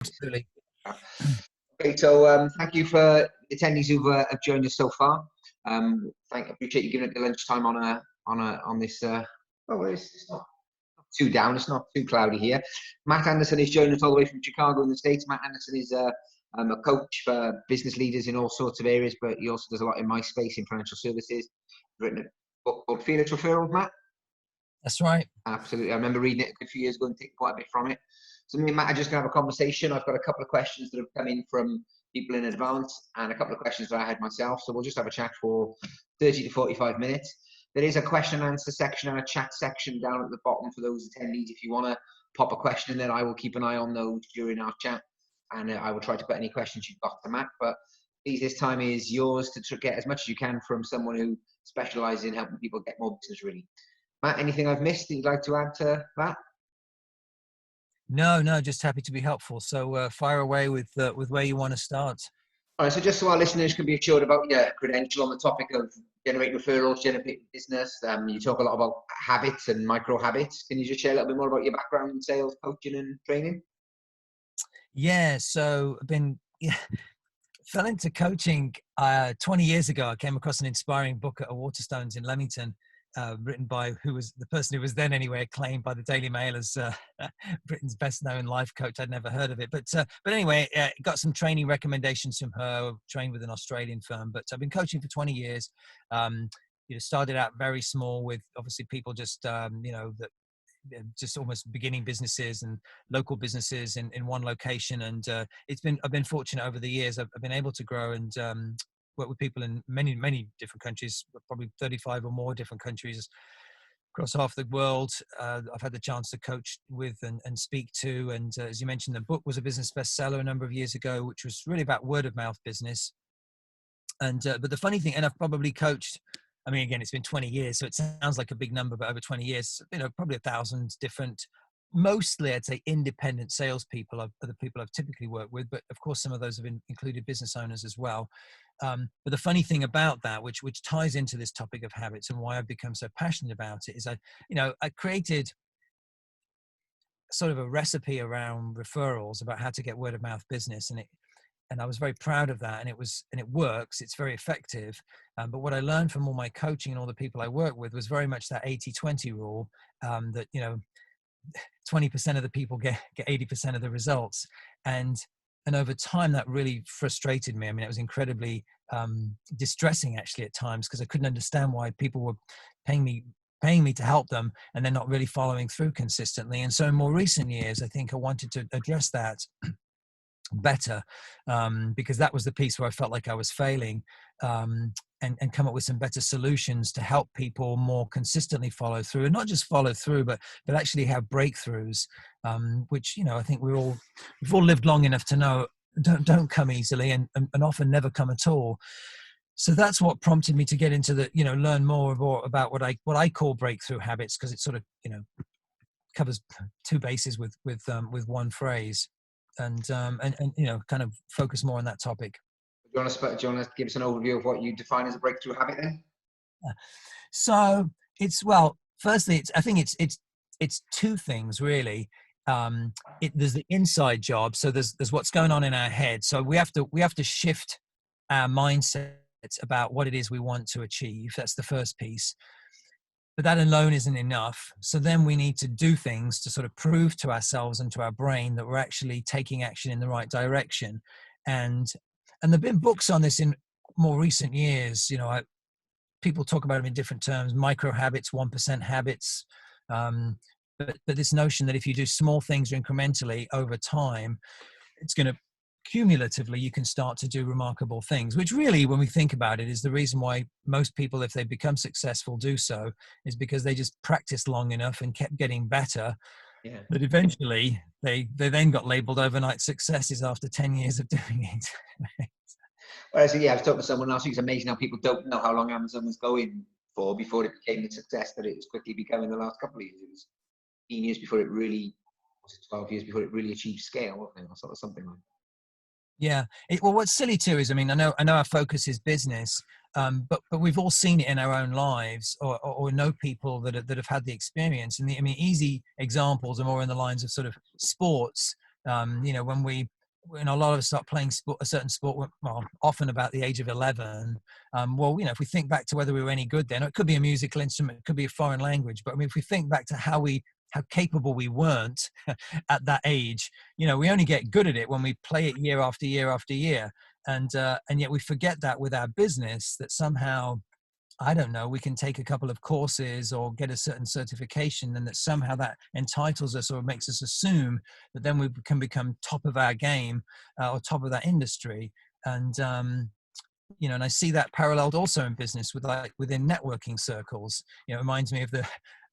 Absolutely. Okay, so thank you for the attendees who've have joined us so far. Appreciate you giving it the lunchtime on this. Well, it's not too down. It's not too cloudy here. Matt Anderson is joining us all the way from Chicago in the States. Matt Anderson is a coach for business leaders in all sorts of areas, but he also does a lot in my space in financial services. Written a book called Felix Referral, Matt. That's right. Absolutely. I remember reading it a few years ago and taking quite a bit from it. So me and Matt are just going to have a conversation. I've got a couple of questions that have come in from people in advance and a couple of questions that I had myself. So we'll just have a chat for 30 to 45 minutes. There is a question and answer section and a chat section down at the bottom for those attendees. If you want to pop a question in there, I will keep an eye on those during our chat. And I will try to put any questions you've got to Matt. But please, this time is yours to get as much as you can from someone who specializes in helping people get more business, really. Matt, anything I've missed that you'd like to add to that? No, just happy to be helpful. So fire away with where you want to start. All right, so just so our listeners can be assured about your credential on the topic of generating referrals, generating business, you talk a lot about habits and micro habits. Can you just share a little bit more about your background in sales, coaching and training? Yeah, so fell into coaching 20 years ago. I came across an inspiring book at a Waterstones in Leamington, written by the person who was then anyway acclaimed by the Daily Mail as Britain's best known life coach. I'd never heard of it, but anyway, got some training recommendations from her. Trained with an Australian firm, but I've been coaching for 20 years. Started out very small with obviously people just that just almost beginning businesses and local businesses in one location, and I've been fortunate over the years. I've been able to grow and work with people in many different countries, probably 35 or more different countries across half the world. I've had the chance to coach with and speak to, and as you mentioned, the book was a business bestseller a number of years ago, which was really about word of mouth business. And but the funny thing, and I've probably coached, I mean, again, it's been 20 years, so it sounds like a big number, but over 20 years, probably 1,000 different, mostly I'd say independent salespeople are the people I've typically worked with, but of course some of those have included business owners as well. But the funny thing about that, which ties into this topic of habits and why I've become so passionate about it, is I created sort of a recipe around referrals about how to get word of mouth business, and I was very proud of that, and it works. It's very effective. But what I learned from all my coaching and all the people I work with was very much that 80-20 rule, that 20% of the people get 80% of the results, and over time that really frustrated me. I mean, it was incredibly distressing actually at times, because I couldn't understand why people were paying me to help them and they're not really following through consistently. And so in more recent years, I think I wanted to address that better, because that was the piece where I felt like I was failing, and come up with some better solutions to help people more consistently follow through, and not just follow through, but actually have breakthroughs, which I think we've all lived long enough to know don't come easily, and often never come at all. So that's what prompted me to get into learn more about what I call breakthrough habits, because it sort of covers two bases with one phrase. And kind of focus more on that topic. Do you want to give us an overview of what you define as a breakthrough habit then? So firstly, I think it's two things really. There's the inside job. So there's what's going on in our head. So we have to shift our mindset about what it is we want to achieve. That's the first piece. But that alone isn't enough. So then we need to do things to sort of prove to ourselves and to our brain that we're actually taking action in the right direction. And there've been books on this in more recent years. People talk about them in different terms: micro habits, 1% habits. But this notion that if you do small things incrementally over time, it's going to cumulatively, you can start to do remarkable things, which really, when we think about it, is the reason why most people, if they become successful, do so, is because they just practiced long enough and kept getting better. Yeah. But eventually they then got labeled overnight successes after 10 years of doing it. Well, so yeah, I was talking to someone else who's amazing how people don't know how long Amazon was going for before it became the success that it was quickly becoming the last couple of years. It was 15 years before it really, 12 years before it really achieved scale, wasn't it? Or sort of something like that. Yeah. Well, what's silly too is, I mean, I know our focus is business, but we've all seen it in our own lives, or know people that have had the experience. And easy examples are more in the lines of sort of sports. When a lot of us start playing a certain sport, well, often about the age of 11, if we think back to whether we were any good then, it could be a musical instrument, it could be a foreign language, but I mean, if we think back to how capable we weren't at that age, we only get good at it when we play it year after year after year. And yet we forget that with our business, that somehow, I don't know, we can take a couple of courses or get a certain certification, and that somehow that entitles us or makes us assume that then we can become top of our game or top of that industry. And, and I see that paralleled also in business within networking circles. It reminds me of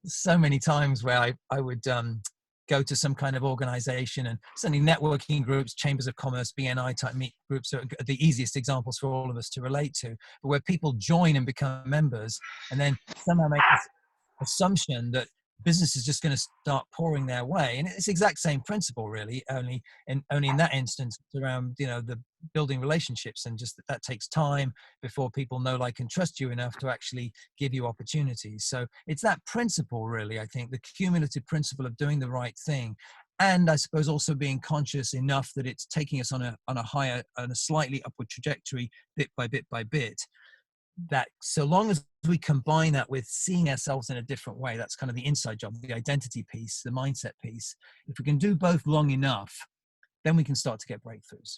so many times where I would go to some kind of organization, and certainly networking groups, chambers of commerce, BNI type meet groups are the easiest examples for all of us to relate to, but where people join and become members and then somehow make this assumption that business is just going to start pouring their way. And it's the exact same principle, really, only in that instance, it's around, the building relationships, and just that takes time before people know, like, and trust you enough to actually give you opportunities. So it's that principle, really, I think, the cumulative principle of doing the right thing. And I suppose also being conscious enough that it's taking us on a slightly upward trajectory, bit by bit by bit, that so long as we combine that with seeing ourselves in a different way, that's kind of the inside job, the identity piece, the mindset piece. If we can do both long enough, then we can start to get breakthroughs.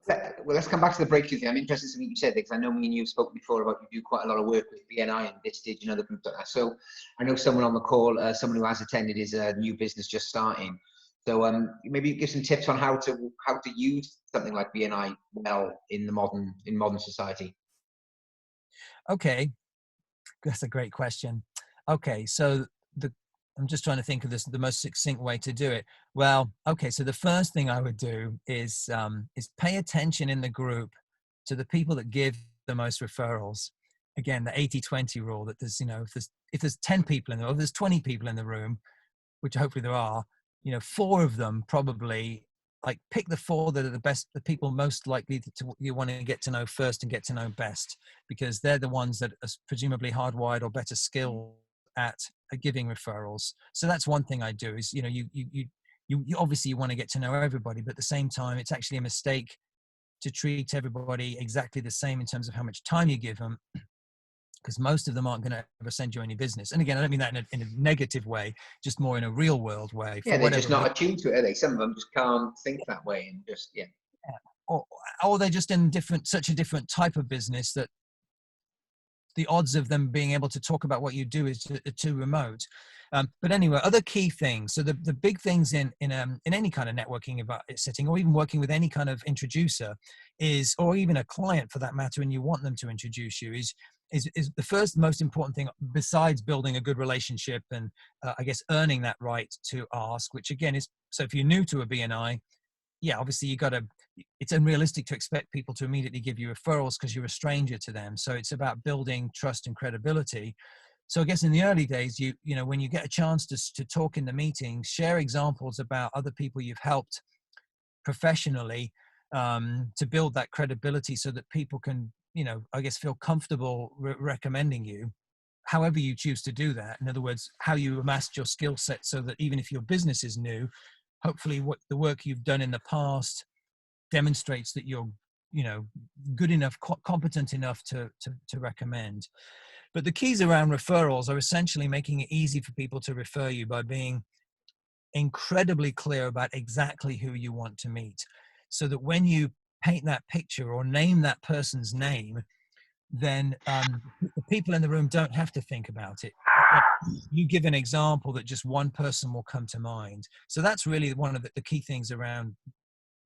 Well, let's come back to the breakthrough thing. I'm interested in something you said, because I know me and you have spoken before about you do quite a lot of work with BNI and Vistage and other groups like that. So I know someone on the call, someone who has attended, is a new business just starting. So maybe give some tips on how to use something like BNI well in modern society. Okay, that's a great question. Okay, so I'm just trying to think of the most succinct way to do it. Well, okay, so the first thing I would do is pay attention in the group to the people that give the most referrals. Again, the 80-20 rule, that there's, if there's 10 people in there, or if there's 20 people in the room, which hopefully there are, 4 of them probably, like, pick the 4 that are the best, the people most likely you want to get to know first and get to know best, because they're the ones that are presumably hardwired or better skilled at giving referrals. So that's one thing I do is, you obviously want to get to know everybody, but at the same time, it's actually a mistake to treat everybody exactly the same in terms of how much time you give them, because most of them aren't going to ever send you any business. And again, I don't mean that in a negative way, just more in a real world way. Yeah, they're just not attuned to it, are they? Some of them just can't think that way, and just, yeah. Or they're just in such a different type of business that the odds of them being able to talk about what you do is too remote. But anyway, other key things. So the big things in any kind of networking setting, or even working with any kind of introducer, or even a client for that matter, and you want them to introduce you, is the first most important thing, besides building a good relationship and I guess earning that right to ask, which again is, so if you're new to a BNI, yeah, obviously it's unrealistic to expect people to immediately give you referrals because you're a stranger to them. So it's about building trust and credibility. So I guess in the early days, when you get a chance to talk in the meeting, share examples about other people you've helped professionally, to build that credibility so that people can, I guess, feel comfortable recommending you, however you choose to do that. In other words, how you amassed your skill set so that even if your business is new, hopefully what the work you've done in the past demonstrates that you're, good enough, competent enough to recommend. But the keys around referrals are essentially making it easy for people to refer you by being incredibly clear about exactly who you want to meet, so that when you paint that picture or name that person's name, then the people in the room don't have to think about it. You give an example that just one person will come to mind. So that's really one of the key things around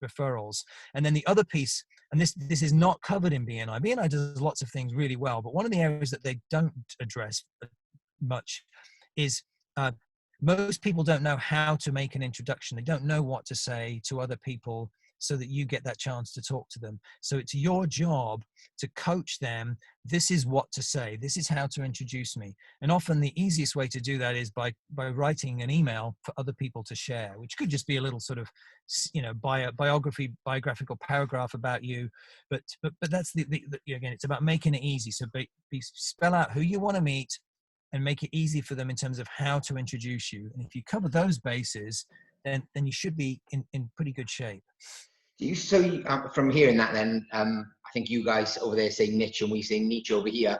referrals. And then the other piece, and this is not covered in BNI. BNI does lots of things really well, but one of the areas that they don't address much is most people don't know how to make an introduction. They don't know what to say to other people so that you get that chance to talk to them. So it's your job to coach them. This is what to say. This is how to introduce me. And often the easiest way to do that is by writing an email for other people to share, which could just be a little sort of, biographical paragraph about you. But that's again, it's about making it easy. So spell out who you want to meet and make it easy for them in terms of how to introduce you. And if you cover those bases, then you should be in pretty good shape. From hearing that, then I think you guys over there say niche and we say niche over here.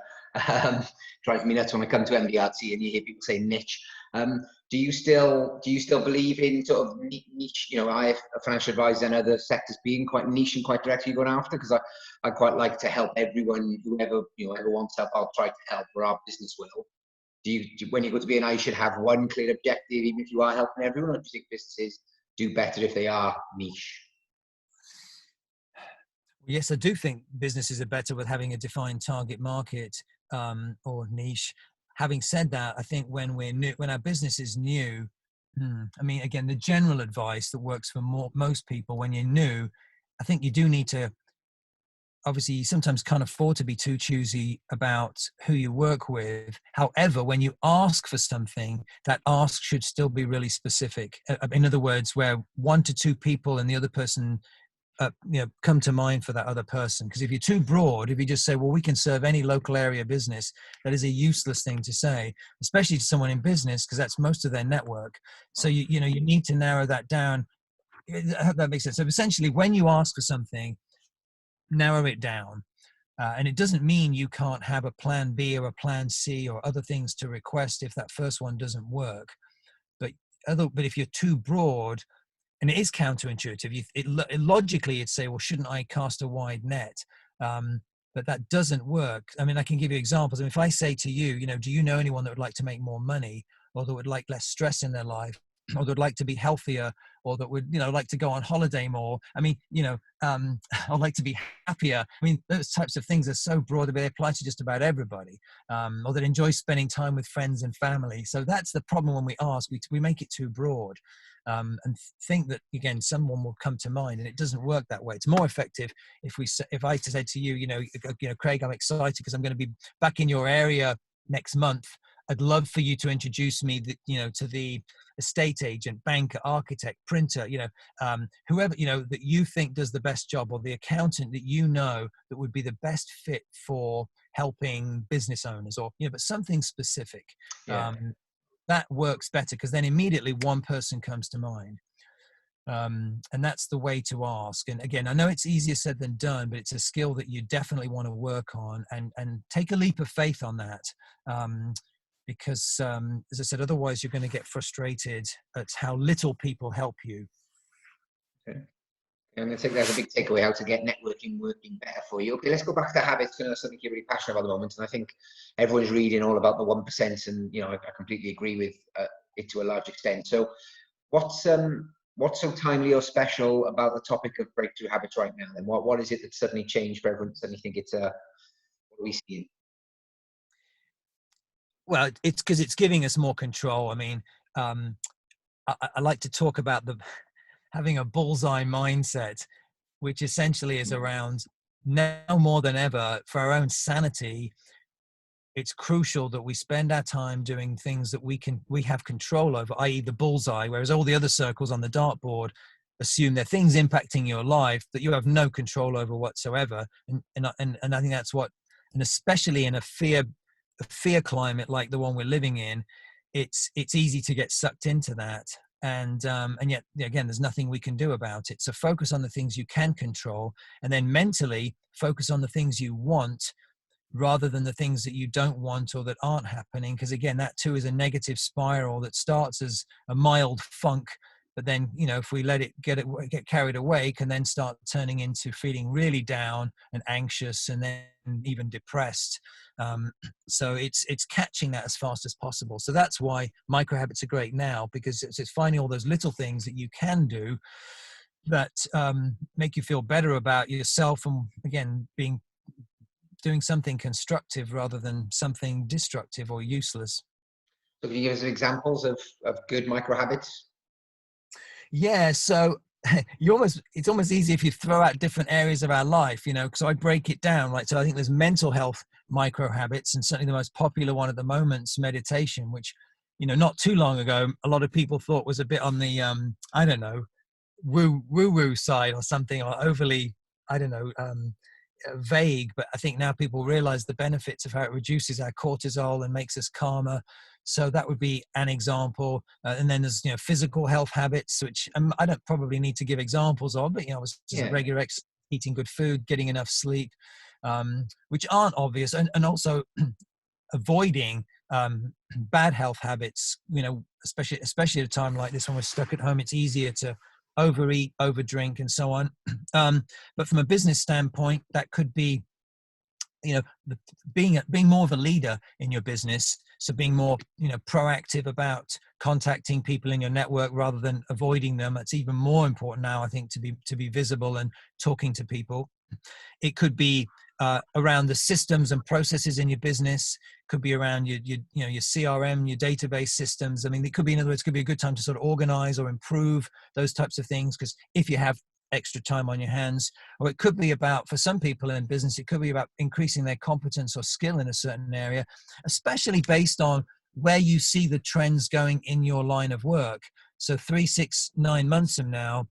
Um, Drives me nuts when I come to MDRT and you hear people say niche. Do you still believe in sort of niche? You know, I have financial advisors and other sectors being quite niche and quite direct. You're going after, because I quite like to help everyone, whoever ever wants help. I'll try to help, or our business will. When you go to B&I, you should have one clear objective, even if you are helping everyone? Or do you think businesses do better if they are niche? Yes, I do think businesses are better with having a defined target market, or niche. Having said that, I think when we're new, when our business is new, I mean, again, the general advice that works for most people when you're new, I think you do need to, obviously you sometimes can't afford to be too choosy about who you work with. However, when you ask for something, that ask should still be really specific. In other words, where 1 to 2 people and the other person come to mind for that other person. Because if you're too broad, if you just say, well, we can serve any local area business, that is a useless thing to say, especially to someone in business, because that's most of their network. So you need to narrow that down. I hope that makes sense. So essentially, when you ask for something, narrow it down. And it doesn't mean you can't have a plan B or a plan C or other things to request if that first one doesn't work. But if you're too broad, and it is counterintuitive, logically you'd say, well, shouldn't I cast a wide net? But that doesn't work. I mean, I can give you examples. I mean, if I say to you, do you know anyone that would like to make more money, or that would like less stress in their life, or that would like to be healthier, or that would, like to go on holiday more? I mean, I'd like to be happier. I mean, those types of things are so broad that they apply to just about everybody, or that enjoy spending time with friends and family. So that's the problem when we ask, we make it too broad. And think that, again, someone will come to mind, and it doesn't work that way. It's more effective if I said to you, Craig, I'm excited because I'm going to be back in your area next month. I'd love for you to introduce me, to the estate agent, banker, architect, printer, whoever, that you think does the best job, or the accountant that that would be the best fit for helping business owners, or, but something specific. Yeah. That works better, because then immediately one person comes to mind. And that's the way to ask. And again, I know it's easier said than done, but it's a skill that you definitely want to work on, and take a leap of faith on that. Because, as I said, otherwise you're going to get frustrated at how little people help you. Okay. And I think that's a big takeaway, how to get networking working better for you. Okay, let's go back to habits. That's something you're really passionate about at the moment. And I think everyone's reading all about the 1%, and I completely agree with it to a large extent. So what's so timely or special about the topic of breakthrough habits right now? And what is it that suddenly changed for everyone? Suddenly think it's what are we seeing? Well, it's because it's giving us more control. I mean, I like to talk about having a bullseye mindset, which essentially is around, now more than ever, for our own sanity, it's crucial that we spend our time doing things that we have control over, i.e. the bullseye, whereas all the other circles on the dartboard assume they're things impacting your life that you have no control over whatsoever. And I think that's what, and especially in a fear climate like the one we're living in, it's easy to get sucked into that. And yet, again, there's nothing we can do about it. So focus on the things you can control, and then mentally focus on the things you want, rather than the things that you don't want or that aren't happening. Because again, that too is a negative spiral that starts as a mild funk, but then, if we let it get carried away, can then start turning into feeling really down and anxious, and then even depressed. So it's catching that as fast as possible. So that's why micro habits are great now, because it's finding all those little things that you can do that make you feel better about yourself, and again, doing something constructive rather than something destructive or useless. So can you give us some examples of good micro habits? Yeah, so it's almost easy if you throw out different areas of our life, so I break it down, right? So I think there's mental health micro habits, and certainly the most popular one at the moment is meditation, which, not too long ago, a lot of people thought was a bit on the, I don't know, woo side or something, or overly, I don't know, vague. But I think now people realize the benefits of how it reduces our cortisol and makes us calmer, So that would be an example. And then there's, physical health habits, which I don't probably need to give examples of, but, just Yeah. regular exercise, eating good food, getting enough sleep, which aren't obvious. And also avoiding bad health habits, especially at a time like this when we're stuck at home. It's easier to overeat, overdrink, and so on. But from a business standpoint, that could be, being more of a leader in your business. So being more, proactive about contacting people in your network rather than avoiding them. It's even more important now, I think, to be visible and talking to people. It could be around the systems and processes in your business. Could be around your CRM, your database systems. I mean, it could be, in other words, it could be a good time to sort of organize or improve those types of things. Because if you have extra time on your hands, or it could be about, for some people in business, it could be about increasing their competence or skill in a certain area, especially based on where you see the trends going in your line of work. So 3, 6, 9 months from now,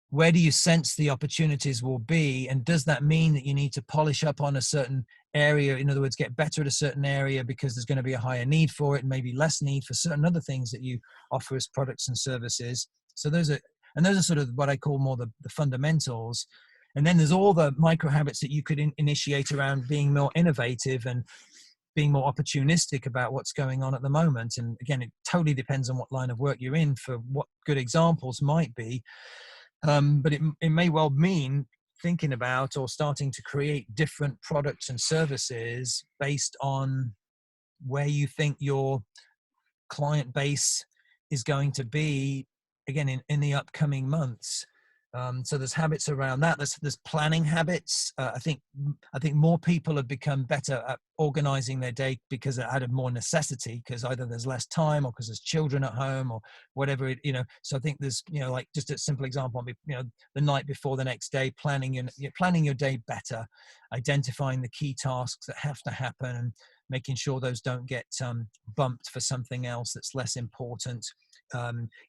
where do you sense the opportunities will be? And does that mean that you need to polish up on a certain area? In other words, get better at a certain area because there's going to be a higher need for it, and maybe less need for certain other things that you offer as products and services. So those are sort of what I call more the fundamentals. And then there's all the micro habits that you could initiate around being more innovative and being more opportunistic about what's going on at the moment. And again, it totally depends on what line of work you're in for what good examples might be. But it may well mean thinking about or starting to create different products and services based on where you think your client base is going to be, again, in the upcoming months. So there's habits around that. There's planning habits. I think more people have become better at organizing their day because out of more necessity, because either there's less time or because there's children at home or whatever it. So I think there's, like just a simple example, the night before the next day, planning your day better, identifying the key tasks that have to happen, and making sure those don't get bumped for something else that's less important.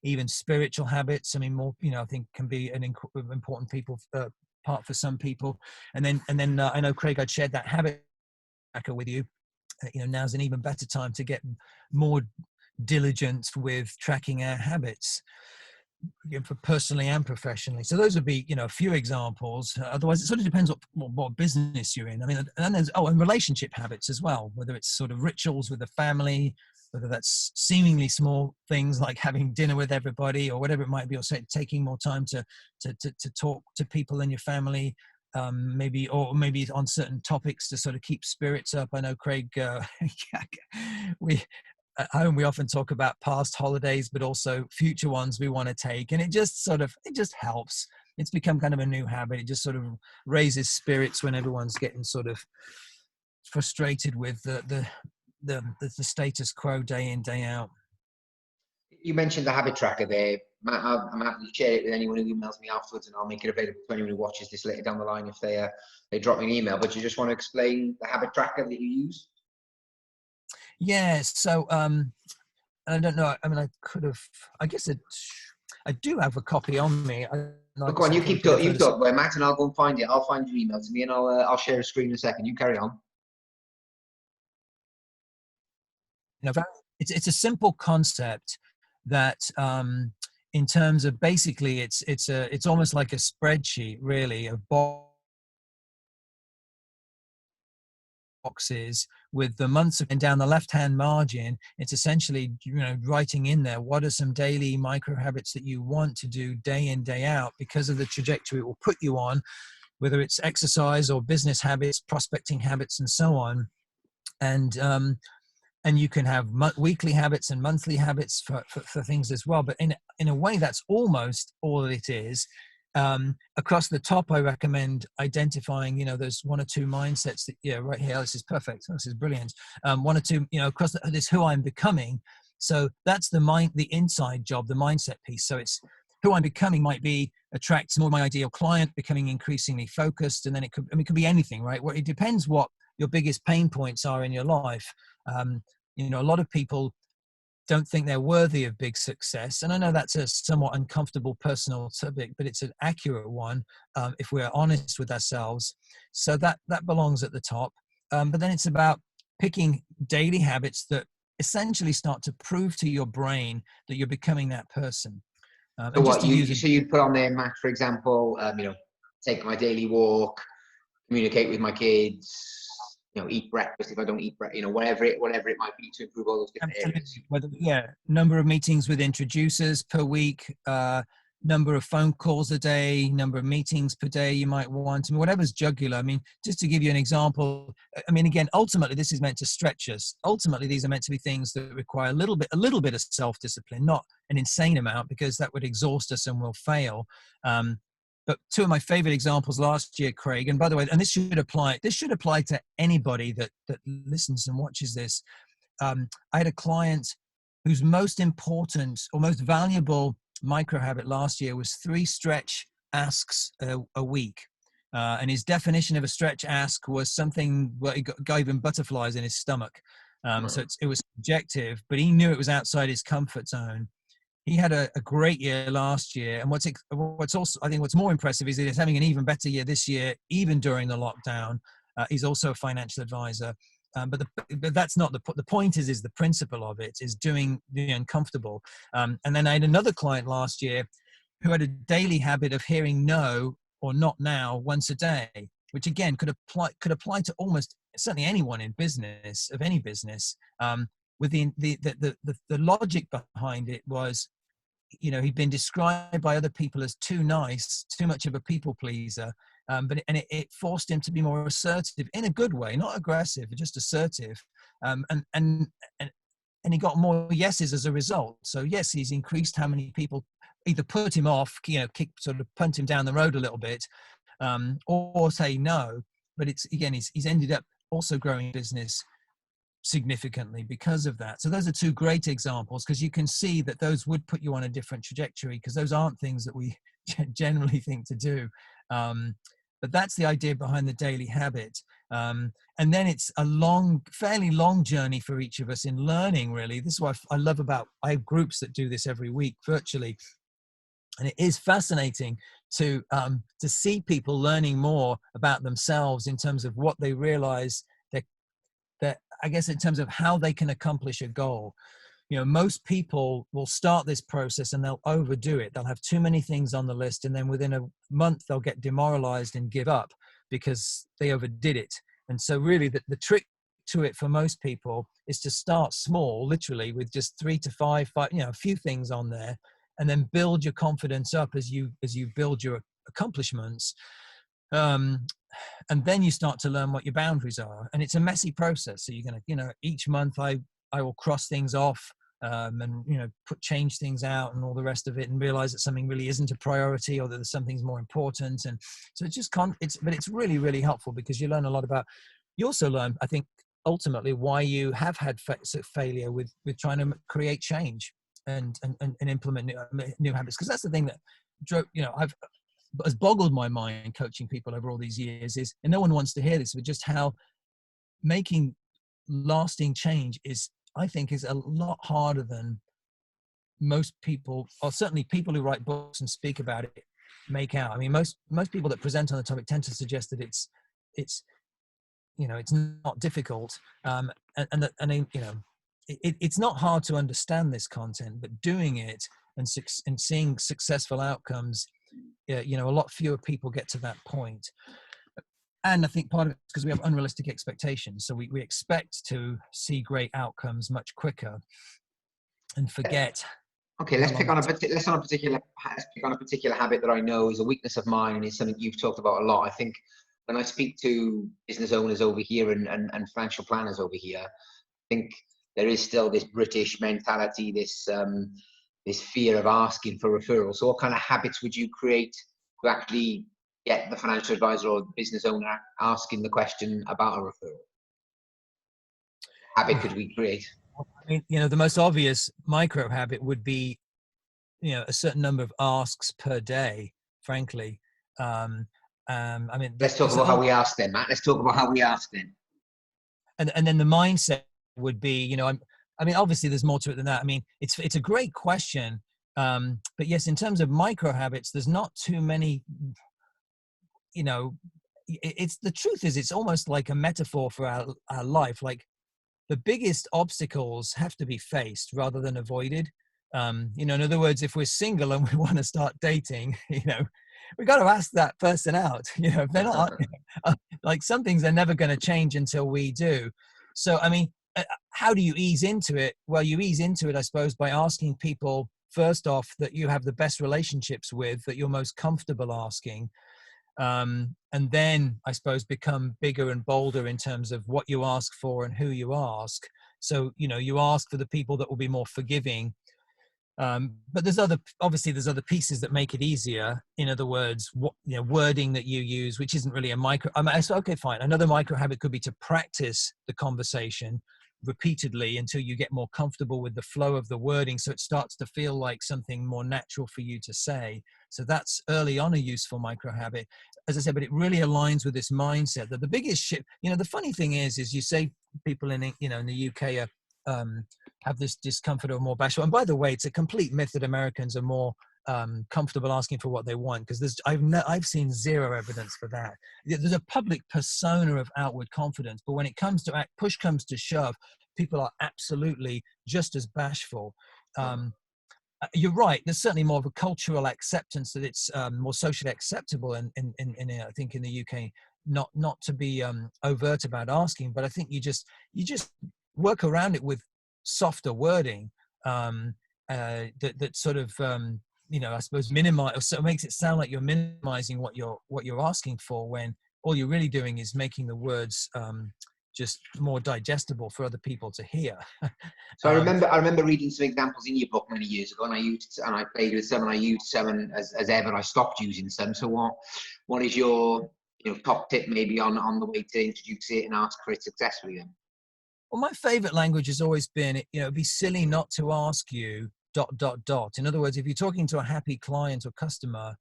Even spiritual habits, I mean, more, I think can be an important part for some people. And then I know, Craig, I'd shared that habit tracker with you. Now's an even better time to get more diligent with tracking our habits, for personally and professionally. So those would be, a few examples. Otherwise, it sort of depends what business you're in. I mean, and there's and relationship habits as well, whether it's sort of rituals with the family, whether that's seemingly small things like having dinner with everybody or whatever it might be, or taking more time to talk to people in your family, maybe on certain topics to sort of keep spirits up. I know, Craig, we at home, we often talk about past holidays, but also future ones we want to take. And it just helps. It's become kind of a new habit. It just sort of raises spirits when everyone's getting sort of frustrated with the status quo day in, day out. You mentioned the habit tracker there. Matt, I'm happy to share it with anyone who emails me afterwards, and I'll make it available to anyone who watches this later down the line if they drop me an email. But you just want to explain the habit tracker that you use? Yeah. So I don't know. I mean, I guess I do have a copy on me. Look, go on, you keep talking, where Matt, and I'll go and find it. I'll find your email to me, and I'll share a screen in a second. You carry on. It's a simple concept that, in terms of basically, it's almost like a spreadsheet, really, of boxes with the months, and down the left hand margin, it's essentially, writing in there what are some daily micro habits that you want to do day in, day out, because of the trajectory it will put you on, whether it's exercise or business habits, prospecting habits, and so on. And you can have weekly habits and monthly habits for things as well. But in a way, that's almost all it is. Across the top, I recommend identifying, those 1 or 2 mindsets that, right here, this is perfect. This is brilliant. 1 or 2, across this, who I'm becoming. So that's the inside job, the mindset piece. So it's who I'm becoming might be attracts more my ideal client, becoming increasingly focused. And then it could be anything, right? Well, it depends what your biggest pain points are in your life. A lot of people don't think they're worthy of big success. And I know that's a somewhat uncomfortable personal subject, but it's an accurate one, if we're honest with ourselves. So that belongs at the top. But then it's about picking daily habits that essentially start to prove to your brain that you're becoming that person. So And just what to use you a so you put on there, Matt, for example, take my daily walk, communicate with my kids, eat breakfast if I don't eat breakfast, whatever it might be to improve all those different areas. absolutely, whether, yeah, number of meetings with introducers per week, number of phone calls a day, number of meetings per day you might want. I mean, whatever's jugular. I mean, just to give you an example, I mean, again, ultimately, this is meant to stretch us. Ultimately, these are meant to be things that require a little bit of self-discipline, not an insane amount, because that would exhaust us and we'll fail. But two of my favorite examples last year, Craig, and by the way, and this should apply to anybody that listens and watches this. I had a client whose most important or most valuable micro habit last year was 3 stretch asks a week. And his definition of a stretch ask was something where he gave him butterflies in his stomach. So it was subjective, but he knew it was outside his comfort zone. He had a great year last year, and what's also, I think, what's more impressive is he's having an even better year this year, even during the lockdown. He's also a financial advisor, but that's not the point. Is the principle of it is doing the uncomfortable. And then I had another client last year who had a daily habit of hearing no or not now once a day, which again could apply to almost certainly anyone in business, of any business. With the logic behind it was, he'd been described by other people as too nice, too much of a people pleaser, but it forced him to be more assertive in a good way, not aggressive, but just assertive, and he got more yeses as a result. So yes, he's increased how many people either put him off, sort of punt him down the road a little bit, or say no. But it's, again, he's ended up also growing business significantly because of that. So those are 2 great examples, because you can see that those would put you on a different trajectory, because those aren't things that we generally think to do. But that's the idea behind the daily habit. And then it's a fairly long journey for each of us in learning, really. This is what I love I have groups that do this every week virtually. And it is fascinating to see people learning more about themselves in terms of what they realize that, I guess, in terms of how they can accomplish a goal. Most people will start this process and they'll overdo it. They'll have too many things on the list, and then within a month they'll get demoralized and give up because they overdid it. And so really the trick to it for most people is to start small, literally with just 3 to 5, a few things on there, and then build your confidence up as you build your accomplishments. And then you start to learn what your boundaries are, and it's a messy process. So you're going to, each month I will cross things off, and change things out and all the rest of it, and realize that something really isn't a priority, or that there's something's more important. And so but it's really, really helpful, because you learn a lot about. You also learn, I think, ultimately why you have had failure with trying to create change and implement new habits, because that's the thing that has boggled my mind coaching people over all these years is, and no one wants to hear this, but just how making lasting change is a lot harder than most people, or certainly people who write books and speak about it, make out. I mean, most people that present on the topic tend to suggest that it's not difficult, it's not hard to understand this content, but doing it and seeing successful outcomes, a lot fewer people get to that point. And I think part of it is because we have unrealistic expectations. So we expect to see great outcomes much quicker and forget. Okay, let's pick on a particular habit that I know is a weakness of mine, and is something you've talked about a lot. I think when I speak to business owners over here and financial planners over here, I think there is still this British mentality, this fear of asking for referrals. So what kind of habits would you create to actually get the financial advisor or the business owner asking the question about a referral? Habit could we create? I mean, the most obvious micro habit would be, a certain number of asks per day, frankly. I mean, Let's talk about how we ask then, Matt. Let's talk about how we ask then. And then the mindset would be, I mean, obviously there's more to it than that. I mean, it's a great question. But yes, in terms of micro habits, there's not too many, it's the truth is, it's almost like a metaphor for our life. Like, the biggest obstacles have to be faced rather than avoided. You know, in other words, if we're single and we want to start dating, you know, we got to ask that person out. You know, if they're not, you know, like some things are never going to change until we do. So, I mean, how do you ease into it? Well, you ease into it, I suppose, by asking people first off that you have the best relationships with, that you're most comfortable asking, and then I suppose become bigger and bolder in terms of what you ask for and who you ask. So, you know, you ask for the people that will be more forgiving, but obviously there's other pieces that make it easier. In other words, what, you know, wording that you use, which isn't really a micro. I mean, okay, fine. Another micro habit could be to practice the conversation repeatedly until you get more comfortable with the flow of the wording, so it starts to feel like something more natural for you to say. So that's early on a useful micro habit, as I said. But it really aligns with this mindset that the biggest shit. You know, the funny thing is you say people in, you know, in the UK are, have this discomfort or more bashful. And by the way, it's a complete myth that Americans are more comfortable asking for what they want, because I've seen zero evidence for that. There's a public persona of outward confidence, but when it comes to push comes to shove, people are absolutely just as bashful. You're right. There's certainly more of a cultural acceptance that it's more socially acceptable I think in the UK not to be overt about asking, but I think you just work around it with softer wording, that sort of you know, I suppose minimize, so it makes it sound like you're minimizing what you're asking for, when all you're really doing is making the words just more digestible for other people to hear. So I remember reading some examples in your book many years ago, and I played with some, and I used some, and as ever I stopped using some. So what is your, you know, top tip maybe on the way to introduce it and ask for it successfully then? Well, my favorite language has always been, you know, it'd be silly not to ask you ... In other words, if you're talking to a happy client or customer,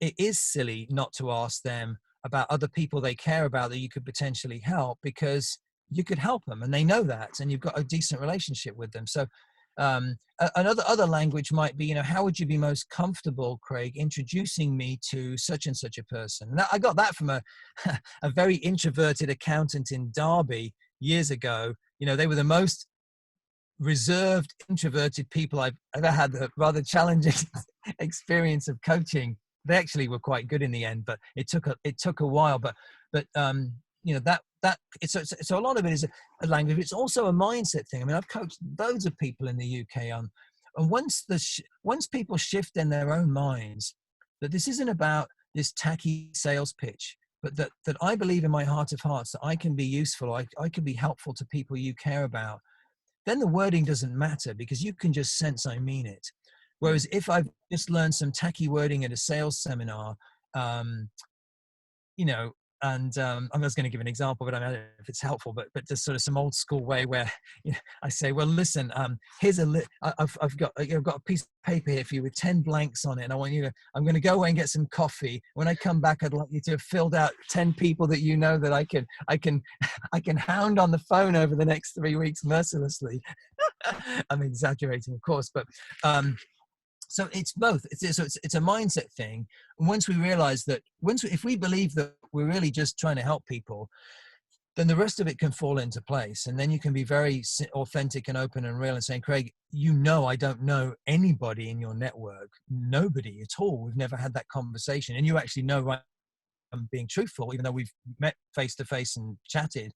it is silly not to ask them about other people they care about that you could potentially help, because you could help them and they know that, and you've got a decent relationship with them. So another language might be, you know, how would you be most comfortable, Craig, introducing me to such and such a person? And I got that from a a very introverted accountant in Derby years ago. You know, they were the most reserved, introverted people I've ever had the rather challenging experience of coaching. They actually were quite good in the end, but it took a while. But you know, that it's so a lot of it is a language. It's also a mindset thing. I mean, I've coached loads of people in the UK on, and once people shift in their own minds that this isn't about this tacky sales pitch, but that I believe in my heart of hearts that I can be useful, I can be helpful to people you care about, then the wording doesn't matter, because you can just sense I mean it. Whereas if I've just learned some tacky wording at a sales seminar, you know, and I'm just going to give an example, but I don't know if it's helpful, but just sort of some old school way where, you know, I say, well, listen, here's I've got a piece of paper here for you with 10 blanks on it, and I'm going to go away and get some coffee. When I come back, I'd like you to have filled out 10 people that you know that I can hound on the phone over the next 3 weeks mercilessly. I'm exaggerating, of course, but so it's both. It's a mindset thing. And once we realize that, if we believe that we're really just trying to help people, then the rest of it can fall into place. And then you can be very authentic and open and real and saying, Craig, you know, I don't know anybody in your network, nobody at all. We've never had that conversation. And you actually know, right, I'm being truthful, even though we've met face to face and chatted.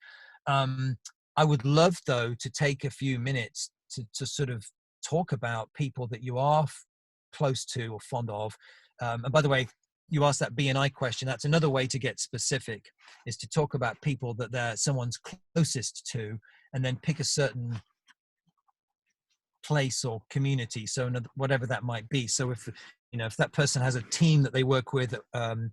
I would love, though, to take a few minutes to sort of talk about people that you are close to or fond of. And by the way, you asked that B&I question. That's another way to get specific, is to talk about people that someone's closest to, and then pick a certain place or community. So whatever that might be. So if, you know, if that person has a team that they work with, then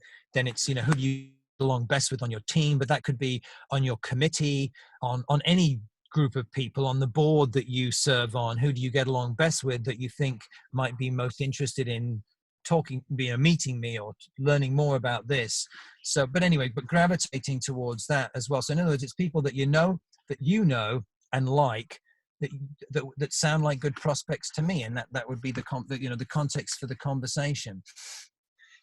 it's, you know, who do you belong best with on your team? But that could be on your committee, on any group of people on the board that you serve on. Who do you get along best with that you think might be most interested in talking, meeting me or learning more about this? So, but anyway, but gravitating towards that as well. So in other words, it's people that you know and like, that sound like good prospects to me, and that would be the context for the conversation.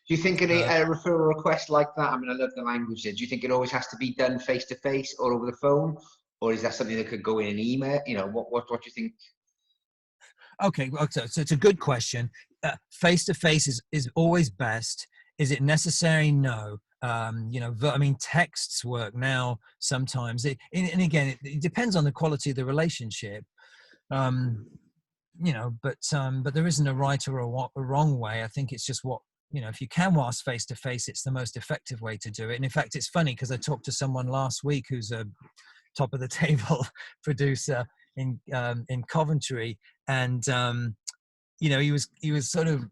Do you think a referral request like that, I mean, I love the language there, do you think it always has to be done face to face or over the phone, or is that something that could go in an email? You know, what do you think? Okay, well, so it's a good question. Face to face is always best. Is it necessary? No. I mean, texts work now sometimes. And again, it depends on the quality of the relationship. Um, but there isn't a right or a wrong way. I think it's just what, if you can ask face to face, it's the most effective way to do it. And in fact, it's funny because I talked to someone last week who's a top of the table producer in Coventry, and he was sort of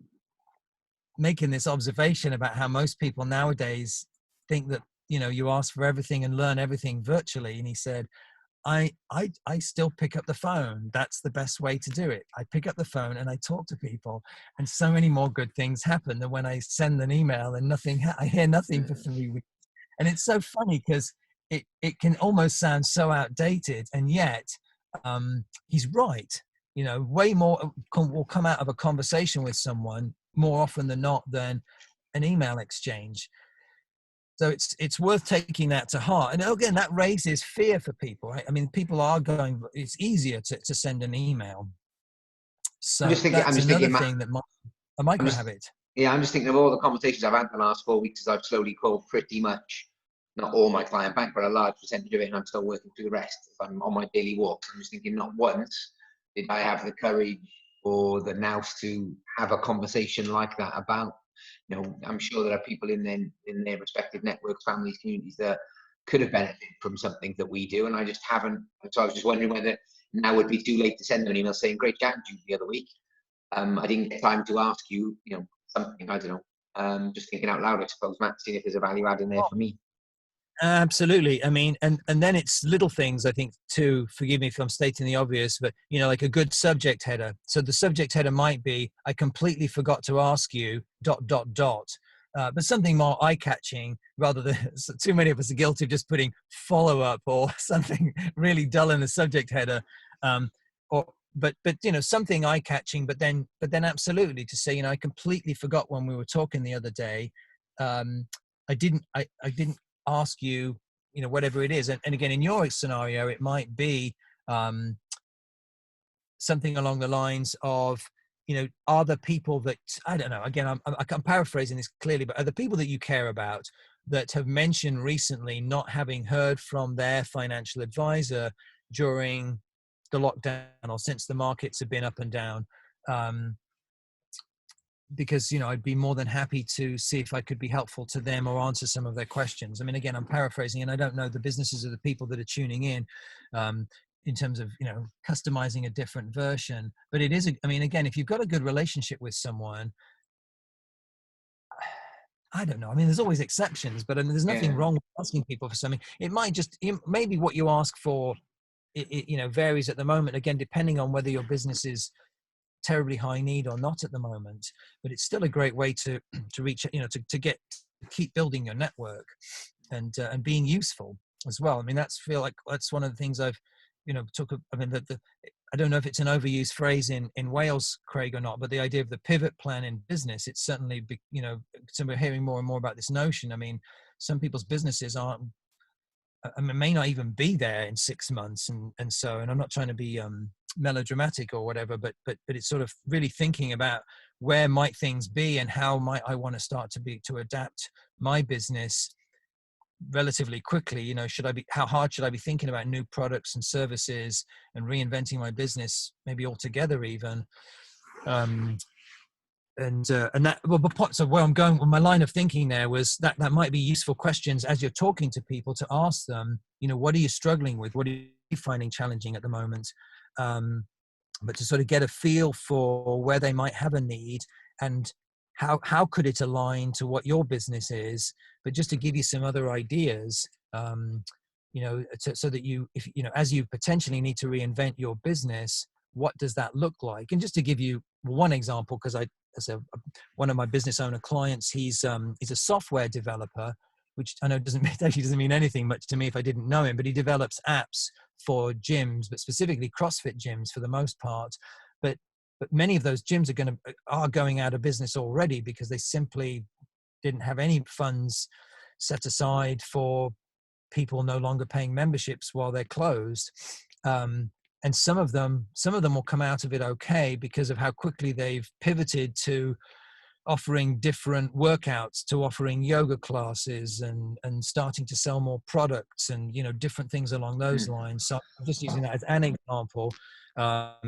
making this observation about how most people nowadays think that you ask for everything and learn everything virtually. And he said, I still pick up the phone. That's the best way to do it. I pick up the phone and I talk to people, and so many more good things happen than when I send an email and I hear nothing for 3 weeks. And it's so funny because it can almost sound so outdated, and yet he's right. Way more will come out of a conversation with someone more often than not than an email exchange. So it's worth taking that to heart. And again, that raises fear for people, right? I mean, people are going, it's easier to send an email. So I'm that's just another thinking, thing that a I'm micro just, habit. yeah, I'm just thinking of all the conversations I've had the last 4 weeks as I've slowly called pretty much, not all my client bank, but a large percentage of it, and I'm still working through the rest. If I'm on my daily walks, I'm just thinking, not once did I have the courage or the nous to have a conversation like that about, I'm sure there are people in their respective networks, families, communities that could have benefited from something that we do, and I just haven't. So I was just wondering whether now would be too late to send them an email saying, great chatting to you the other week. I didn't get time to ask you, something, I don't know. Just thinking out loud, I suppose, Matt, seeing if there's a value add in there for me. Absolutely. I mean, and then it's little things, I think, too. Forgive me if I'm stating the obvious, but like a good subject header. So the subject header might be, I completely forgot to ask you, ... But something more eye-catching, rather than too many of us are guilty of just putting follow-up or something really dull in the subject header. But something eye-catching, but then absolutely to say, I completely forgot when we were talking the other day. I didn't ask you, whatever it is. And again, in your scenario, it might be something along the lines of, are the people that, I don't know, again, I'm paraphrasing this clearly, but are the people that you care about that have mentioned recently not having heard from their financial advisor during the lockdown or since the markets have been up and down? Because I'd be more than happy to see if I could be helpful to them or answer some of their questions. I mean, again, I'm paraphrasing, and I don't know the businesses of the people that are tuning in terms of customizing a different version. But it is, I mean, again, if you've got a good relationship with someone, I don't know. I mean, there's always exceptions, but I mean, there's nothing Yeah, wrong with asking people for something. It might just, maybe what you ask for, varies at the moment. Again, depending on whether your business is terribly high need or not at the moment, but it's still a great way to reach, to keep building your network and being useful as well. I mean, feel like that's one of the things I've I mean, I don't know if it's an overused phrase in Wales, Craig, or not, but the idea of the pivot plan in business, it's certainly so we're hearing more and more about this notion. I mean, some people's businesses aren't, I mean, may not even be there in 6 months, and I'm not trying to be melodramatic or whatever, but it's sort of really thinking about where might things be and how might I want to start to adapt my business relatively quickly. How hard should I be thinking about new products and services and reinventing my business, maybe altogether even. And that, well, so where I'm going with my line of thinking there was that might be useful questions as you're talking to people to ask them, what are you struggling with? What are you finding challenging at the moment? But to sort of get a feel for where they might have a need and how could it align to what your business is, but just to give you some other ideas, so that as you potentially need to reinvent your business, what does that look like? And just to give you one example, because one of my business owner clients, he's a software developer, which I know actually doesn't mean anything much to me if I didn't know him, but he develops apps for gyms, but specifically CrossFit gyms for the most part. But many of those gyms are going out of business already because they simply didn't have any funds set aside for people no longer paying memberships while they're closed. And some of them will come out of it okay because of how quickly they've pivoted to offering different workouts, to offering yoga classes, and starting to sell more products and, different things along those lines. So I'm just using that as an example. But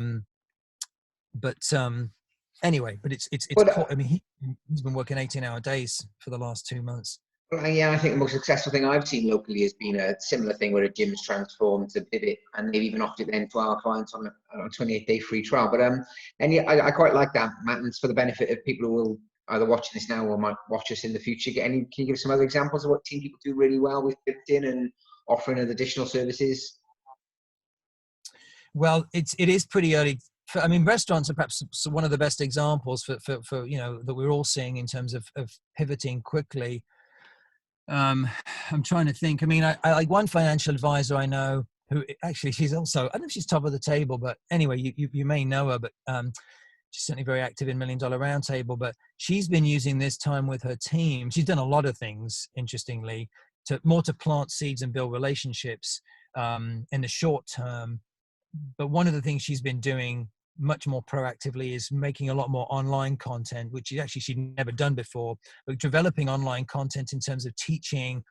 anyway, but it's But I mean, he's been working 18-hour days for the last 2 months. yeah, I think the most successful thing I've seen locally has been a similar thing where a gym's transformed to pivot, and they've even offered it then to our clients on a 28-day free trial. But and yeah, I quite like that, Matt, and it's for the benefit of people who will either watching this now or might watch us in the future. Can you give some other examples of what team people do really well with pivoting and offering additional services? Well, it is pretty early. I mean, restaurants are perhaps one of the best examples for that we're all seeing in terms of pivoting quickly. I'm trying to think. I mean, I like one financial advisor I know who actually, she's also, I don't know if she's top of the table, but anyway, you may know her, but she's certainly very active in $1 Million Roundtable. But she's been using this time with her team. She's done a lot of things, interestingly, to plant seeds and build relationships in the short term. But one of the things she's been doing much more proactively is making a lot more online content, which she'd never done before, but developing online content in terms of teaching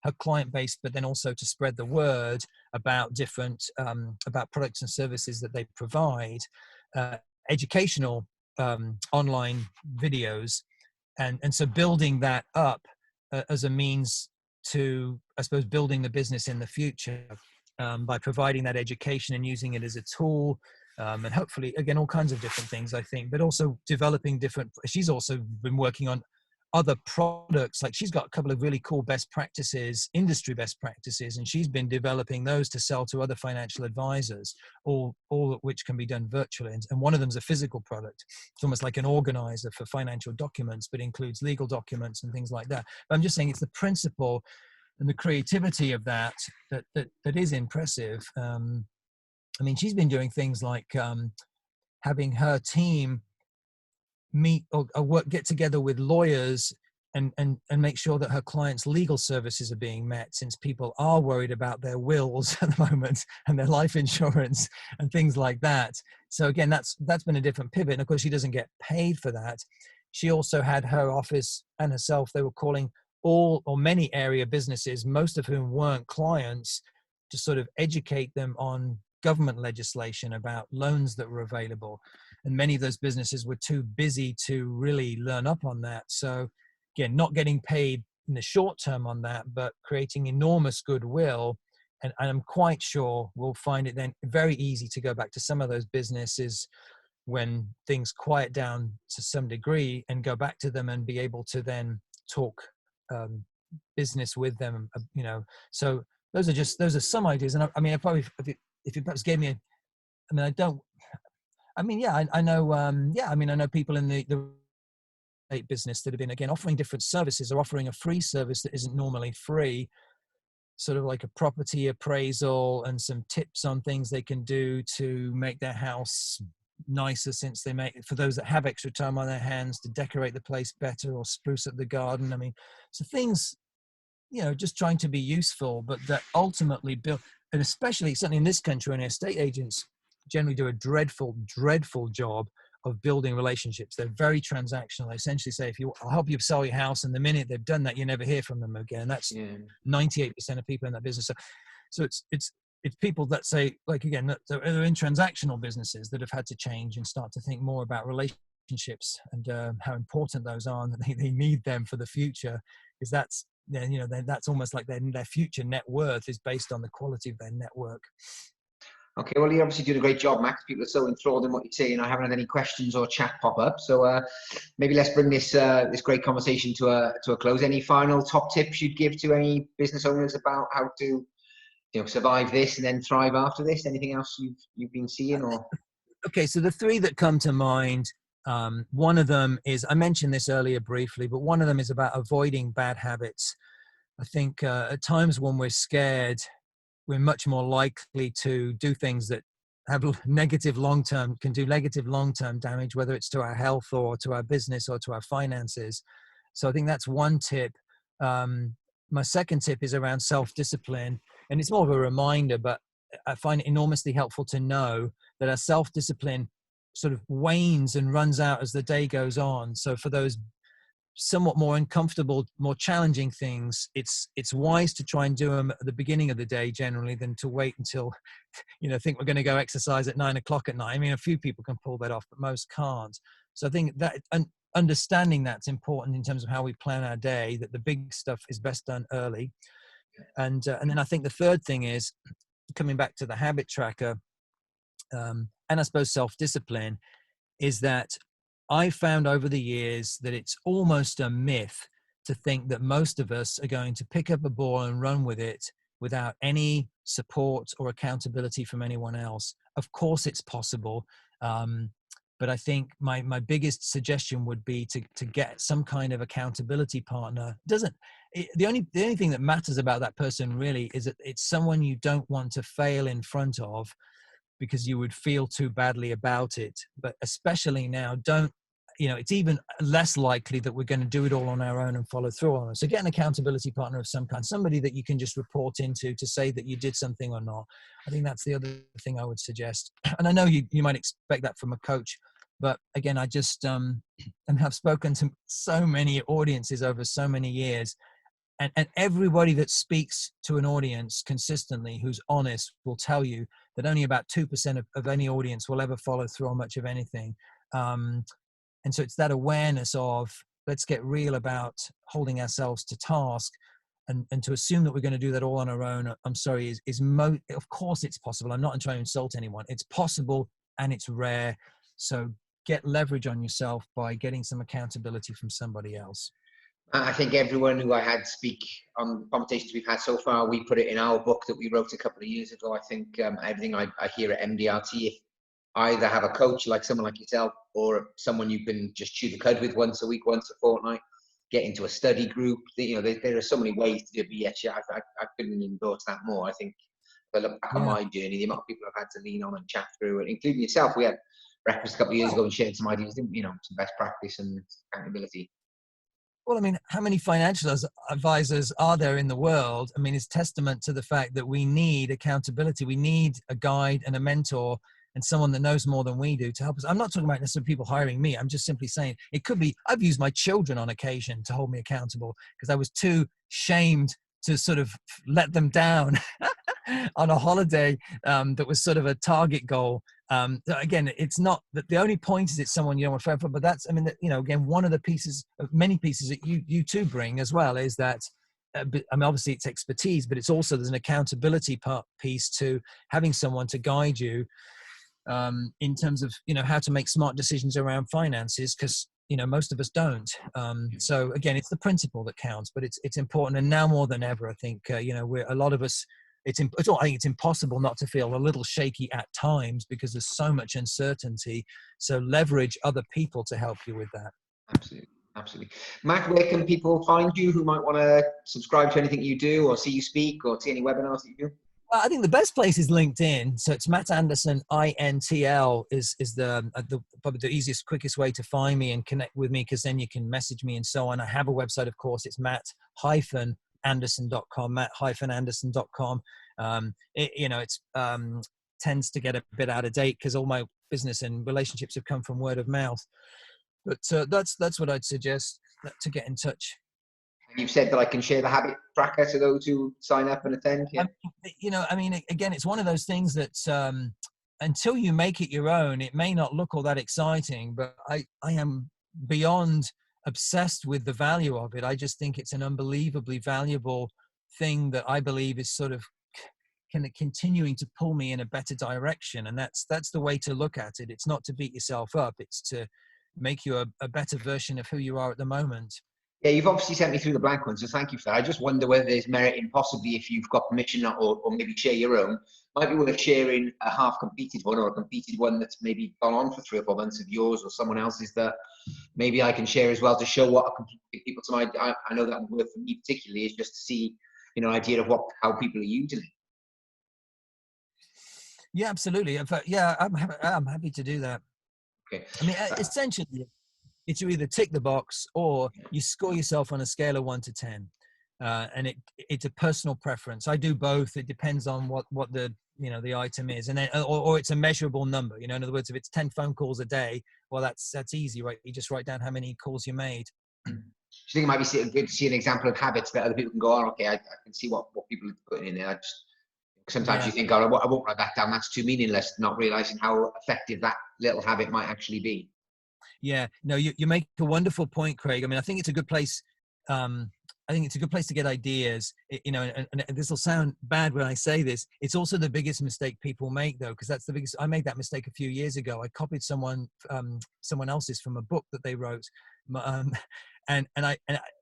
her client base, but then also to spread the word about different about products and services that they provide, educational online videos, and so building that up as a means to, I suppose, building the business in the future, by providing that education and using it as a tool, and hopefully, again, all kinds of different things, I think, but also developing different. She's also been working on other products. Like, she's got a couple of really cool best practices, industry best practices, and she's been developing those to sell to other financial advisors, all of which can be done virtually. And one of them is a physical product. It's almost like an organizer for financial documents, but includes legal documents and things like that. But I'm just saying, it's the principle and the creativity of that is impressive. I mean, she's been doing things like having her team meet or get together with lawyers and make sure that her clients' legal services are being met, since people are worried about their wills at the moment and their life insurance and things like that. So again, that's been a different pivot. And of course, she doesn't get paid for that. She also had her office and herself, they were calling all or many area businesses, most of whom weren't clients, to sort of educate them on government legislation about loans that were available. And many of those businesses were too busy to really learn up on that. So again, not getting paid in the short term on that, but creating enormous goodwill. And I'm quite sure we'll find it then very easy to go back to some of those businesses when things quiet down to some degree, and go back to them and be able to then talk business with them, So those are some ideas. And I mean, I probably, if you perhaps gave me I know, I know people in the business that have been, again, offering different services, or offering a free service that isn't normally free, sort of like a property appraisal and some tips on things they can do to make their house nicer, since for those that have extra time on their hands, to decorate the place better or spruce up the garden. I mean, so things, just trying to be useful, but that ultimately build, and especially certainly in this country, when estate agents generally do a dreadful job of building relationships. They're very transactional. They essentially say, I'll help you sell your house, and the minute they've done that, you never hear from them again. That's 98% of people in that business. So it's people that say, like, again, that they're in transactional businesses that have had to change and start to think more about relationships and how important those are, and that they need them for the future, because that's almost like their future net worth is based on the quality of their network. Okay, well, you're obviously doing a great job, Max. People are so enthralled in what you're saying. I haven't had any questions or chat pop up, so maybe let's bring this great conversation to a close. Any final top tips you'd give to any business owners about how to, survive this and then thrive after this? Anything else you've been seeing? Or okay, so the three that come to mind, one of them is, I mentioned this earlier briefly, but one of them is about avoiding bad habits. I think at times when we're scared, we're much more likely to do things that have negative long-term damage, whether it's to our health or to our business or to our finances. So I think that's one tip. my second tip is around self-discipline, and it's more of a reminder, but I find it enormously helpful to know that our self-discipline sort of wanes and runs out as the day goes on. So for those somewhat more uncomfortable, more challenging things, it's wise to try and do them at the beginning of the day generally, than to wait until, think we're going to go exercise at 9 o'clock at night. I mean, a few people can pull that off, but most can't. So I think that understanding that's important in terms of how we plan our day, that the big stuff is best done early. And then I think the third thing is coming back to the habit tracker, and I suppose self-discipline, is that I found over the years that it's almost a myth to think that most of us are going to pick up a ball and run with it without any support or accountability from anyone else. Of course, it's possible. But I think my biggest suggestion would be to get some kind of accountability partner. The only thing that matters about that person really is that it's someone you don't want to fail in front of, because you would feel too badly about it. But especially now, it's even less likely that we're going to do it all on our own and follow through on it. So get an accountability partner of some kind, somebody that you can just report into to say that you did something or not. I think that's the other thing I would suggest. And I know you might expect that from a coach, but again, I just and have spoken to so many audiences over so many years. And everybody that speaks to an audience consistently who's honest will tell you that only about 2% of any audience will ever follow through on much of anything. And so it's that awareness of, let's get real about holding ourselves to task, and to assume that we're going to do that all on our own, I'm sorry, of course it's possible. I'm not trying to insult anyone. It's possible and it's rare. So get leverage on yourself by getting some accountability from somebody else. I think everyone who I had speak on the conversations we've had so far, we put it in our book that we wrote a couple of years ago. I think everything I hear at MDRT, if either have a coach like someone like yourself, or someone you can just chew the cud with once a week, once a fortnight, get into a study group. There are so many ways to do it. But yes, yeah, I couldn't endorse that more. I think if I look back on my journey, the amount of people I've had to lean on and chat through, and including yourself, we had breakfast a couple of years ago and shared some ideas, some best practice and accountability. Well, I mean, how many financial advisors are there in the world? I mean, it's testament to the fact that we need accountability. We need a guide and a mentor and someone that knows more than we do to help us. I'm not talking about necessarily people hiring me. I'm just simply saying it could be, I've used my children on occasion to hold me accountable because I was too shamed to sort of let them down on a holiday that was sort of a target goal. Again, it's not that the only point is it's someone you don't want to fail for, but that's, I mean, again, one of the pieces of many pieces that you too bring as well is that, I mean, obviously it's expertise, but it's also, there's an accountability piece to having someone to guide you in terms of, how to make smart decisions around finances, because, most of us don't. So again, it's the principle that counts, but it's important. And now more than ever, I think, we're, a lot of us, I think it's impossible not to feel a little shaky at times because there's so much uncertainty. So leverage other people to help you with that. Absolutely. Absolutely. Matt, where can people find you who might want to subscribe to anything you do, or see you speak, or see any webinars that you do? I think the best place is LinkedIn. So it's Matt Anderson, INTL is probably the easiest, quickest way to find me and connect with me, because then you can message me and so on. I have a website, of course. It's matt-anderson.com, matt-anderson.com. It's tends to get a bit out of date because all my business and relationships have come from word of mouth. But that's what I'd suggest, to get in touch. You've said that I can share the habit tracker to those who sign up and attend. Yeah. I mean, again, it's one of those things that until you make it your own, it may not look all that exciting, but I am beyond obsessed with the value of it. I just think it's an unbelievably valuable thing that I believe is sort of continuing to pull me in a better direction. And that's the way to look at it. It's not to beat yourself up. It's to make you a better version of who you are at the moment. Yeah, you've obviously sent me through the blank one, so thank you for that. I just wonder whether there's merit in, possibly, if you've got permission, or maybe share your own, might be worth sharing a half-completed one, or a completed one that's maybe gone on for 3 or 4 months of yours or someone else's, that maybe I can share as well, to show what people to my, I know that would work for me particularly, is just to see, an idea of how people are using it. Yeah, absolutely. In fact, yeah, I'm happy to do that. Okay. I mean, essentially, it's you either tick the box or you score yourself on a scale of 1 to 10. and it's a personal preference. I do both. It depends on what the the item is, and then or it's a measurable number. In other words, if it's 10 phone calls a day, well, that's easy, right? You just write down how many calls you made. Do you think it might be good to see an example of habits that other people can go, oh, okay, I can see what people are putting in there. Sometimes Yeah. you think, oh, I won't write that down. That's too meaningless, not realizing how effective that little habit might actually be. Yeah, no, you make a wonderful point, Craig. I mean, I think it's a good place. I think it's a good place to get ideas. And this will sound bad when I say this. It's also the biggest mistake people make, though, because that's the biggest. I made that mistake a few years ago. I copied someone else's from a book that they wrote, and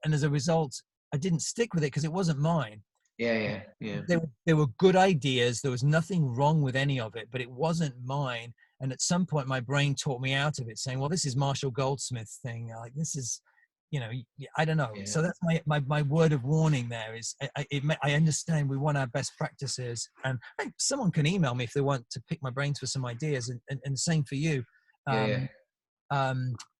as a result, I didn't stick with it because it wasn't mine. Yeah. They were good ideas. There was nothing wrong with any of it, but it wasn't mine. And at some point, my brain talked me out of it, saying, "Well, this is Marshall Goldsmith's thing. Like this is, I don't know." Yeah. So that's my word of warning. There is, I understand we want our best practices, and someone can email me if they want to pick my brains for some ideas, and same for you. Yeah.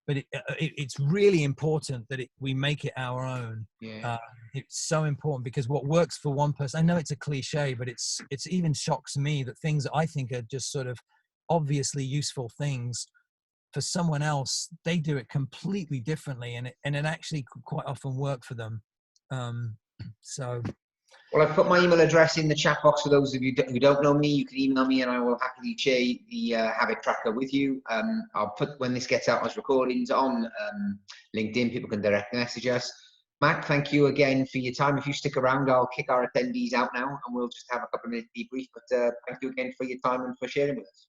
But it's really important that we make it our own. Yeah. It's so important because what works for one person, I know it's a cliche, but it's even shocks me that things that I think are just sort of obviously useful things, for someone else, they do it completely differently, and it actually could quite often work for them. So. Well, I've put my email address in the chat box for those of you who don't know me. You can email me and I will happily share the habit tracker with you. I'll put, when this gets out as recordings, on LinkedIn. People can direct message us. Matt, thank you again for your time. If you stick around, I'll kick our attendees out now and we'll just have a couple of minutes debrief. But thank you again for your time and for sharing with us.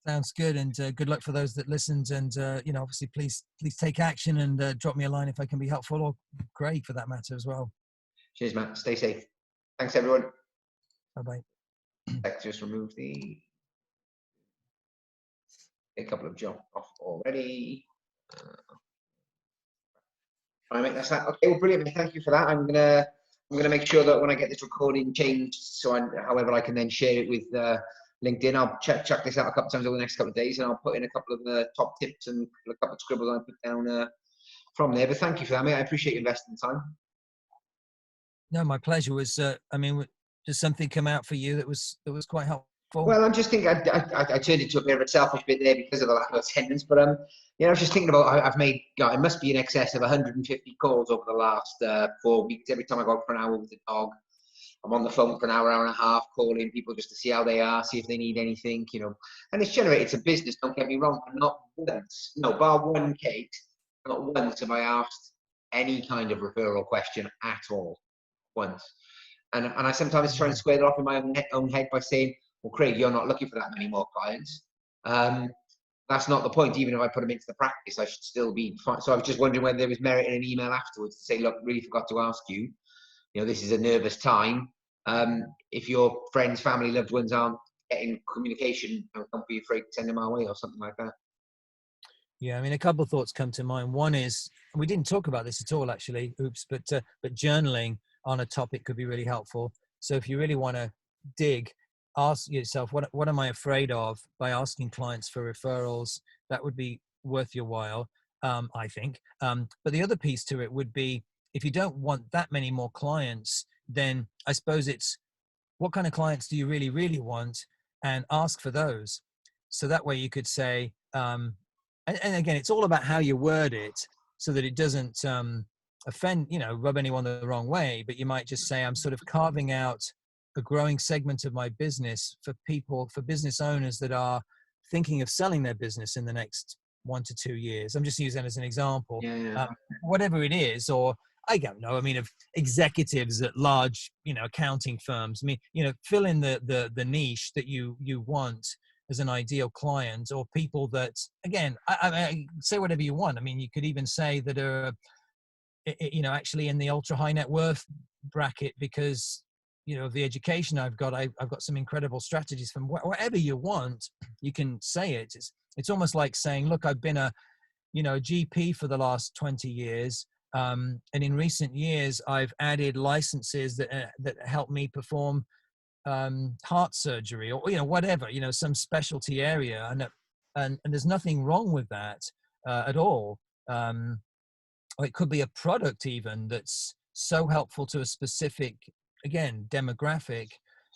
Sounds good, and good luck for those that listened. And obviously, please take action and drop me a line if I can be helpful, or Craig for that matter as well. Cheers, Matt. Stay safe. Thanks, everyone. Bye-bye. Let's just remove a couple of jump off already. All right, that's that. Okay, well, brilliant. Thank you for that. I'm gonna make sure that when I get this recording changed, however I can then share it with LinkedIn. I'll check this out a couple of times over the next couple of days, and I'll put in a couple of top tips and a couple of scribbles I put down from there. But thank you for that, mate. I appreciate you investing the time. No, my pleasure. Was does something come out for you that was quite helpful? Well, I'm just thinking I turned into a bit of a selfish bit there because of the lack of attendance. But I was just thinking about, I've made, it must be in excess of 150 calls over the last 4 weeks. Every time I go out for an hour with the dog, I'm on the phone for an hour and a half, calling people just to see how they are, see if they need anything, And it's generated some business. Don't get me wrong, but not once, no, bar one case, not once have I asked any kind of referral question at all. Once. And I sometimes try and square that off in my own head by saying, well, Craig, you're not looking for that many more clients. That's not the point. Even if I put them into the practice, I should still be fine. So I was just wondering whether there was merit in an email afterwards to say, look, really forgot to ask you, this is a nervous time. If your friends, family, loved ones aren't getting communication, don't be afraid to send them our way or something like that. Yeah, I mean, a couple of thoughts come to mind. One is, we didn't talk about this at all, actually, oops, but journaling on a topic could be really helpful. So if you really want to dig, ask yourself, what am I afraid of, by asking clients for referrals? That would be worth your while, I think. But the other piece to it would be, if you don't want that many more clients, then I suppose it's, what kind of clients do you really, really want, and ask for those. So that way you could say, and again, it's all about how you word it so that it doesn't offend, rub anyone the wrong way. But you might just say, I'm sort of carving out a growing segment of my business for business owners that are thinking of selling their business in the next 1 to 2 years. I'm just using that as an example. Yeah. Whatever it is, or I don't know. I mean, of executives at large, accounting firms. I mean, fill in the niche that you want as an ideal client, or people that, again, I say whatever you want. I mean, you could even say that are, actually in the ultra high net worth bracket, because, of the education I've got some incredible strategies from whatever you want. You can say it. It's almost like saying, look, I've been a GP for the last 20 years. And in recent years, I've added licenses that help me perform heart surgery, or whatever, some specialty area, and there's nothing wrong with that at all. Or it could be a product even that's so helpful to a specific, again, demographic.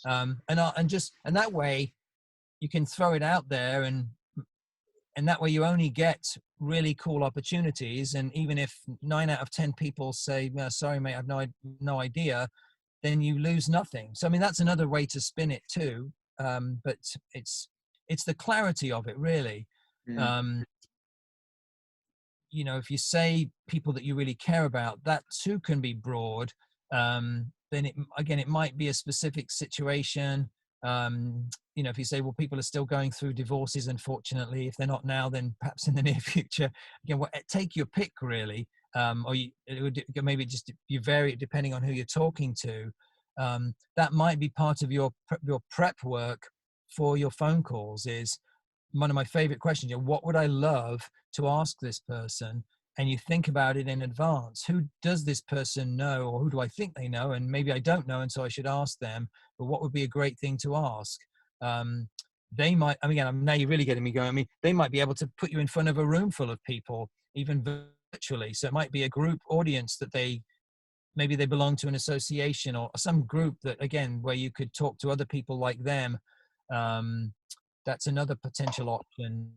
And that way you can throw it out there, and that way you only get really cool opportunities. And even if 9 out of 10 people say, "No, sorry, mate, I've no idea," then you lose nothing. So, I mean, that's another way to spin it too. But it's the clarity of it, really. Mm. Um, if you say people that you really care about, that too can be broad. Then it might be a specific situation. If you say, well, people are still going through divorces, unfortunately, if they're not now, then perhaps in the near future. Again, take your pick, really. Or it would maybe just you vary it depending on who you're talking to. That might be part of your prep work for your phone calls. Is one of my favorite questions. What would I love to ask this person? And you think about it in advance. Who does this person know, or who do I think they know? And maybe I don't know, and so I should ask them. But what would be a great thing to ask? They might. I mean, again, now you're really getting me going. I mean, they might be able to put you in front of a room full of people, even virtually. So it might be a group audience that maybe they belong to an association or some group that, again, where you could talk to other people like them. That's another potential option.